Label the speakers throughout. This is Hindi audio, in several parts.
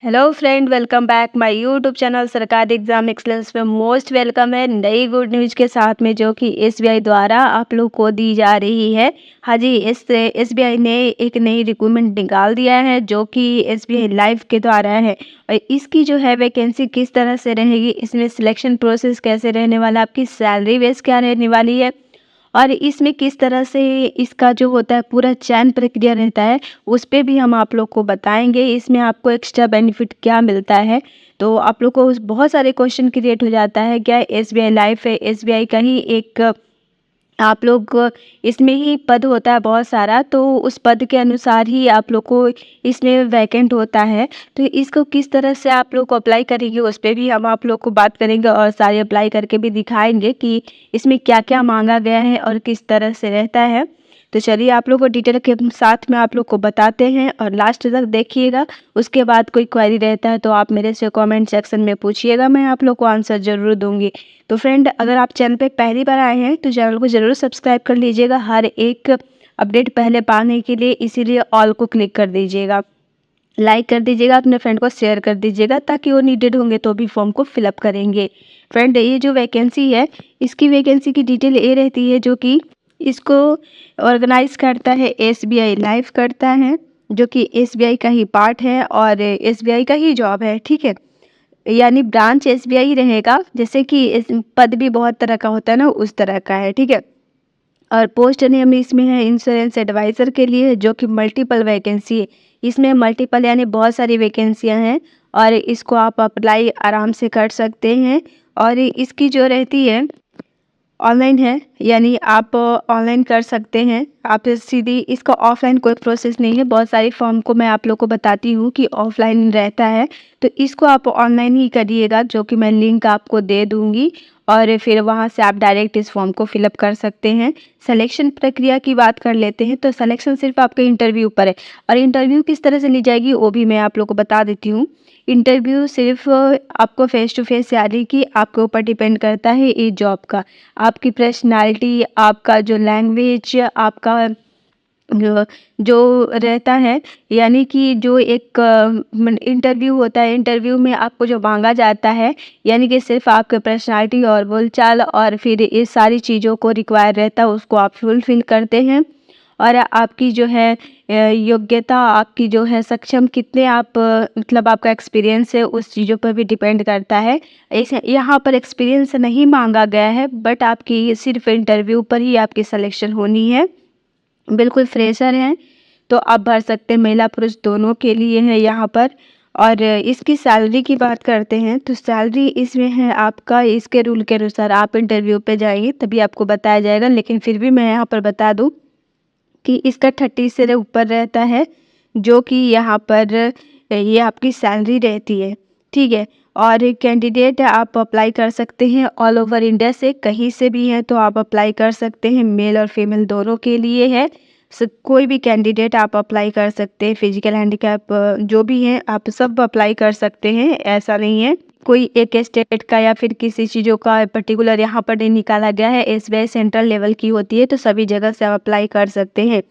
Speaker 1: Hello friend, welcome back my YouTube channel. सरकारी एग्जाम एक्सलेंस में मोस्ट वेलकम है नई गुड न्यूज़ के साथ में, जो कि एसबीआई द्वारा आप लोग को दी जा रही है। हाँ जी, इस एसबीआई ने एक नई रिक्रूटमेंट निकाल दिया है जो कि एसबीआई लाइव के द्वारा है। और इसकी जो है वैकेंसी किस तरह से रहेगी, इसमें सिलेक्शन प्रोसेस कैसे रहने वाला, आपकी सैलरी बेस क्या रहने वाली है, और इसमें किस तरह से इसका जो होता है पूरा चयन प्रक्रिया रहता है, उस पे भी हम आप लोग को बताएँगे। इसमें आपको एक्स्ट्रा बेनिफिट क्या मिलता है। तो आप लोग को उस बहुत सारे क्वेश्चन क्रिएट हो जाता है, क्या एसबीआई लाइफ है, एसबीआई का ही एक आप लोग इसमें ही पद होता है बहुत सारा, तो उस पद के अनुसार ही आप लोग को इसमें वैकेंट होता है। तो इसको किस तरह से आप लोग को अप्लाई करेंगे, उस पे भी हम आप लोग को बात करेंगे और सारे अप्लाई करके भी दिखाएँगे कि इसमें क्या-क्या माँगा गया है और किस तरह से रहता है। तो चलिए आप लोग को डिटेल के साथ में आप लोग को बताते हैं और लास्ट तक देखिएगा। उसके बाद कोई क्वेरी रहता है तो आप मेरे से कमेंट सेक्शन में पूछिएगा, मैं आप लोग को आंसर ज़रूर दूँगी। तो फ्रेंड, अगर आप चैनल पे पहली बार आए हैं तो चैनल को ज़रूर सब्सक्राइब कर लीजिएगा हर एक अपडेट पहले पाने के लिए, इसीलिए ऑल को क्लिक कर दीजिएगा। लाइक कर दीजिएगा, अपने फ्रेंड को शेयर कर दीजिएगा ताकि वो नीडेड होंगे तो भी फॉर्म को फिलअप करेंगे। फ्रेंड, ये जो वैकेंसी है, इसकी वैकेंसी की डिटेल ये रहती है, जो कि इसको ऑर्गेनाइज करता है एसबीआई लाइफ करता है, जो कि एसबीआई का ही पार्ट है और एसबीआई का ही जॉब है। ठीक है, यानी ब्रांच एसबीआई ही रहेगा, जैसे कि इस पद भी बहुत तरह का होता है ना, उस तरह का है। ठीक है, और पोस्ट नेम इसमें है इंश्योरेंस एडवाइज़र के लिए, जो कि मल्टीपल वैकेंसी है। इसमें मल्टीपल यानी बहुत सारी वैकेंसियां हैं और इसको आप अप्लाई आराम से कर सकते हैं। और इसकी जो रहती है ऑनलाइन है, यानी आप ऑनलाइन कर सकते हैं। आप सीधी इसका ऑफलाइन कोई प्रोसेस नहीं है। बहुत सारी फॉर्म को मैं आप लोग को बताती हूँ कि ऑफलाइन रहता है, तो इसको आप ऑनलाइन ही करिएगा, जो कि मैं लिंक आपको दे दूँगी और फिर वहाँ से आप डायरेक्ट इस फॉर्म को फिलअप कर सकते हैं। सिलेक्शन प्रक्रिया की बात कर लेते हैं, तो सिलेक्शन सिर्फ आपके इंटरव्यू पर है और इंटरव्यू किस तरह से ली जाएगी वो भी मैं आप लोग को बता देती हूँ। इंटरव्यू सिर्फ आपको फेस टू फेस, यानी कि आपके ऊपर डिपेंड करता है इस जॉब का। आपकी पर्सनैलिटी, आपका जो लैंग्वेज, आपका जो रहता है, यानी कि जो एक इंटरव्यू होता है, इंटरव्यू में आपको जो मांगा जाता है, यानी कि सिर्फ आपके पर्सनैलिटी और बोलचाल और फिर इस सारी चीज़ों को रिक्वायर रहता है, उसको आप फुलफिल करते हैं। और आपकी जो है योग्यता, आपकी जो है सक्षम कितने आप मतलब आपका एक्सपीरियंस है, उस चीज़ों पर भी डिपेंड करता है। ऐसे यहाँ पर एक्सपीरियंस नहीं मांगा गया है, बट आपकी सिर्फ इंटरव्यू पर ही आपकी सिलेक्शन होनी है। बिल्कुल फ्रेशर हैं तो आप भर सकते हैं, महिला पुरुष दोनों के लिए है यहाँ पर। और इसकी सैलरी की बात करते हैं, तो सैलरी इसमें है आपका, इसके रूल के अनुसार आप इंटरव्यू पे जाइए तभी आपको बताया जाएगा, लेकिन फिर भी मैं यहाँ पर बता दूँ कि इसका 30 से ऊपर रहता है, जो कि यहाँ पर ये आपकी सैलरी रहती है। ठीक है, और कैंडिडेट आप अप्लाई कर सकते हैं ऑल ओवर इंडिया से, कहीं से भी हैं तो आप अप्लाई कर सकते हैं, मेल और फीमेल दोनों के लिए है। कोई भी कैंडिडेट आप अप्लाई कर सकते हैं, फिजिकल हैंडीकैप जो भी हैं आप सब अप्लाई कर सकते हैं, ऐसा नहीं है कोई एक स्टेट का या फिर किसी चीज़ों का पर्टिकुलर यहाँ पर नहीं निकाला गया है। एसबीआई सेंट्रल लेवल की होती है, तो सभी जगह से आप अप्लाई कर सकते हैं।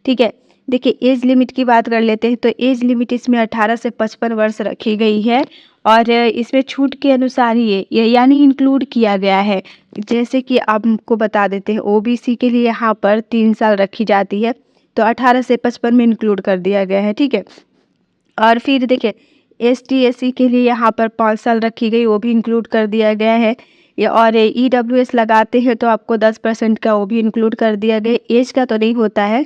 Speaker 1: ठीक है, देखिए एज लिमिट की बात कर लेते हैं, तो एज लिमिट इसमें 18 से 55 वर्ष रखी गई है और इसमें छूट के अनुसार ही ये यानी इंक्लूड किया गया है। जैसे कि आपको बता देते हैं, ओबीसी के लिए यहाँ पर 3 साल रखी जाती है, तो 18 से 55 में इंक्लूड कर दिया गया है। ठीक है, और फिर देखिए एसटी एससी के लिए यहाँ पर 5 साल रखी गई, वो भी इंक्लूड कर दिया गया है। या और ईडब्ल्यूएस लगाते हैं तो आपको 10% का वो भी इंक्लूड कर दिया गया। एज का तो नहीं होता है,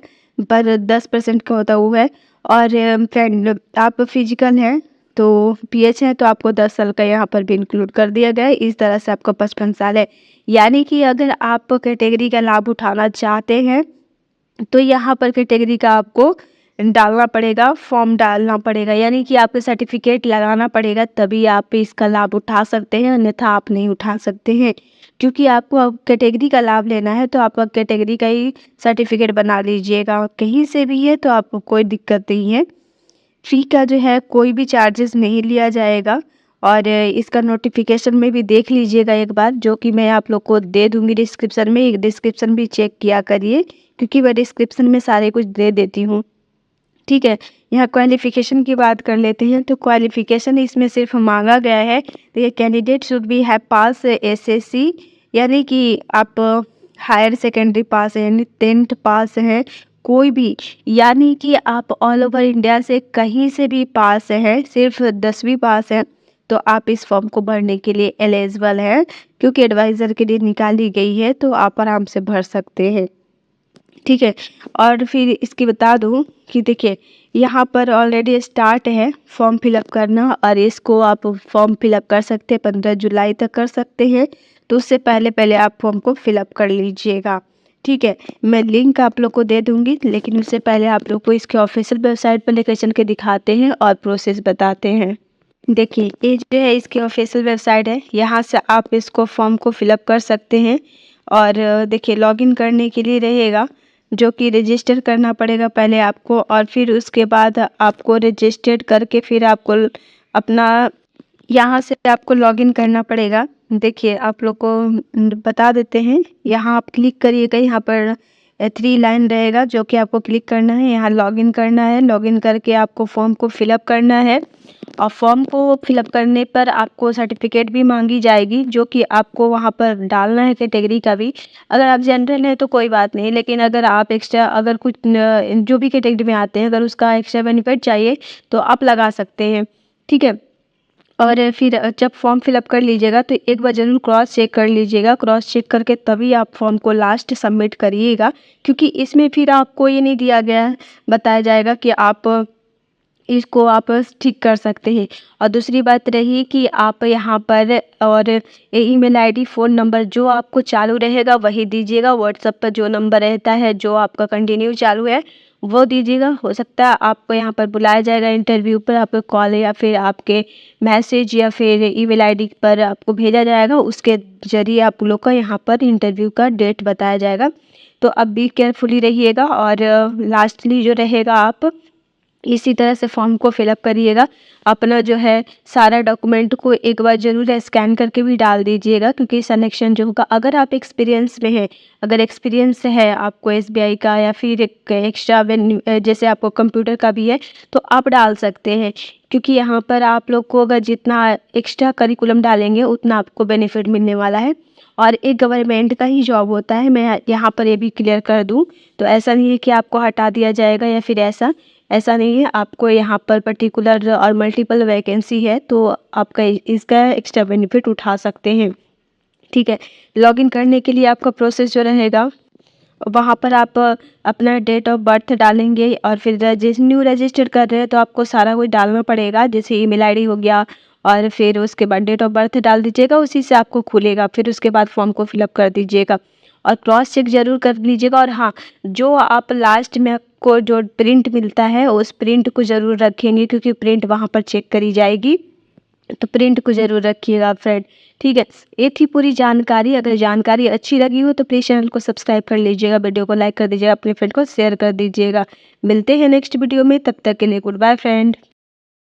Speaker 1: पर 10% का होता वो है। और फ्रेंड, आप फिजिकल हैं तो पीएच है तो आपको 10 साल का यहाँ पर भी इंक्लूड कर दिया गया है। इस तरह से आपको 55 साल है, यानी कि अगर आप कैटेगरी का लाभ उठाना चाहते हैं तो यहाँ पर कैटेगरी का आपको डालना पड़ेगा, फॉर्म डालना पड़ेगा, यानी कि आपको सर्टिफिकेट लगाना पड़ेगा, तभी आप इसका लाभ उठा सकते हैं, अन्यथा आप नहीं उठा सकते हैं। क्योंकि आपको अब कैटेगरी का लाभ लेना है तो आप कैटेगरी का ही सर्टिफिकेट बना लीजिएगा, कहीं से भी है तो आपको कोई दिक्कत नहीं है। फ़ी का जो है कोई भी चार्जेस नहीं लिया जाएगा और इसका नोटिफिकेशन में भी देख लीजिएगा एक बार, जो कि मैं आप लोग को दे दूँगी डिस्क्रिप्शन में। डिस्क्रिप्शन भी चेक किया करिए, क्योंकि मैं डिस्क्रिप्शन में सारे कुछ दे देती हूँ। ठीक है। यहाँ क्वालिफ़िकेशन की बात कर लेते हैं, तो क्वालिफ़िकेशन इसमें सिर्फ माँगा गया है, तो ये candidate should be have pass SSC, यानी कि आप हायर सेकेंडरी पास है, यानी 10th पास है, कोई भी, यानी कि आप ऑल ओवर इंडिया से कहीं से भी पास हैं, सिर्फ 10वीं पास है, तो आप इस फॉर्म को भरने के लिए एलिजिबल हैं, क्योंकि एडवाइज़र के लिए निकाली गई है, तो आप आराम से भर सकते हैं। ठीक है। और फिर इसकी बता दूँ कि देखिए, यहाँ पर ऑलरेडी स्टार्ट है फॉर्म फिलअप करना, और इसको आप फॉर्म फिलअप कर सकते हैं, 15 जुलाई तक कर सकते हैं, तो उससे पहले पहले आप फॉर्म को फिलअप कर लीजिएगा। ठीक है। मैं लिंक आप लोग को दे दूँगी, लेकिन उससे पहले आप लोग को इसके ऑफिशियल वेबसाइट पर लेकर चल के दिखाते हैं और प्रोसेस बताते हैं। देखिए, ये जो है इसकी ऑफिशियल वेबसाइट है, यहाँ से आप इसको फॉर्म को फिलअप कर सकते हैं। और देखिए, लॉगिन करने के लिए रहेगा, जो कि रजिस्टर करना पड़ेगा पहले आपको, और फिर उसके बाद आपको रजिस्टर्ड करके फिर आपको अपना यहाँ से आपको लॉगिन करना पड़ेगा। देखिए, आप लोग को बता देते हैं, यहाँ आप क्लिक करिएगा, यहाँ पर 3 लाइन रहेगा जो कि आपको क्लिक करना है, यहाँ लॉगिन करना है, लॉगिन करके आपको फॉर्म को फिलअप करना है, और फॉर्म को फिलअप करने पर आपको सर्टिफिकेट भी मांगी जाएगी, जो कि आपको वहाँ पर डालना है, कैटेगरी का भी। अगर आप जनरल हैं तो कोई बात नहीं, लेकिन अगर आप एक्स्ट्रा, अगर कुछ जो भी कैटेगरी में आते हैं, अगर उसका एक्स्ट्रा बेनिफिट चाहिए तो आप लगा सकते हैं। ठीक है। और फिर जब फॉर्म फिलअप कर लीजिएगा तो एक बार ज़रूर क्रॉस चेक कर लीजिएगा, क्रॉस चेक करके तभी आप फॉर्म को लास्ट सबमिट करिएगा, क्योंकि इसमें फिर आपको ये नहीं दिया गया है, बताया जाएगा कि आप इसको आप ठीक कर सकते हैं। और दूसरी बात रही कि आप यहाँ पर और ईमेल आईडी, फ़ोन नंबर जो आपको चालू रहेगा वही दीजिएगा। व्हाट्सएप पर जो नंबर रहता है, जो आपका कंटिन्यू चालू है, वो दीजिएगा। हो सकता है आपको यहाँ पर बुलाया जाएगा इंटरव्यू पर, आपको कॉल या फिर आपके मैसेज या फिर ईमेल आईडी पर आपको भेजा जाएगा, उसके ज़रिए आप लोग का यहाँ पर इंटरव्यू का डेट बताया जाएगा। तो अब भी केयरफुली रहिएगा। और लास्टली जो रहेगा, आप इसी तरह से फॉर्म को फिलअप करिएगा। अपना जो है सारा डॉक्यूमेंट को एक बार ज़रूर स्कैन करके भी डाल दीजिएगा, क्योंकि सिलेक्शन जो होगा, अगर आप एक्सपीरियंस में हैं, अगर एक्सपीरियंस है आपको एसबीआई का या फिर एक एक्स्ट्रा जैसे आपको कंप्यूटर का भी है, तो आप डाल सकते हैं, क्योंकि यहाँ पर आप लोग को अगर जितना एक्स्ट्रा करिकुलम डालेंगे उतना आपको बेनिफिट मिलने वाला है। और एक गवर्नमेंट का ही जॉब होता है, मैं यहाँ पर ये भी क्लियर कर दूँ, तो ऐसा नहीं है कि आपको हटा दिया जाएगा या फिर ऐसा नहीं है। आपको यहाँ पर पर्टिकुलर और मल्टीपल वैकेंसी है, तो आपका इसका एक्स्ट्रा बेनिफिट उठा सकते हैं। ठीक है। लॉगिन करने के लिए आपका प्रोसेस जो रहेगा, वहाँ पर आप अपना डेट ऑफ बर्थ डालेंगे, और फिर न्यू रजिस्टर कर रहे हैं तो आपको सारा कुछ डालना पड़ेगा, जैसे ईमेल आईडी हो गया, और फिर उसके बाद डेट ऑफ बर्थ डाल दीजिएगा, उसी से आपको खुलेगा। फिर उसके बाद फॉर्म को फिलअप कर दीजिएगा, और क्रॉस चेक ज़रूर कर लीजिएगा। और हाँ, जो आप लास्ट में आपको जो प्रिंट मिलता है, उस प्रिंट को ज़रूर रखेंगे, क्योंकि प्रिंट वहाँ पर चेक करी जाएगी, तो प्रिंट को ज़रूर रखिएगा फ्रेंड। ठीक है। ये थी पूरी जानकारी। अगर जानकारी अच्छी लगी हो तो प्लीज़ चैनल को सब्सक्राइब कर लीजिएगा, वीडियो को लाइक कर दीजिएगा, अपने फ्रेंड को शेयर कर दीजिएगा। मिलते हैं नेक्स्ट वीडियो में, तब तक के लिए गुड बाय फ्रेंड।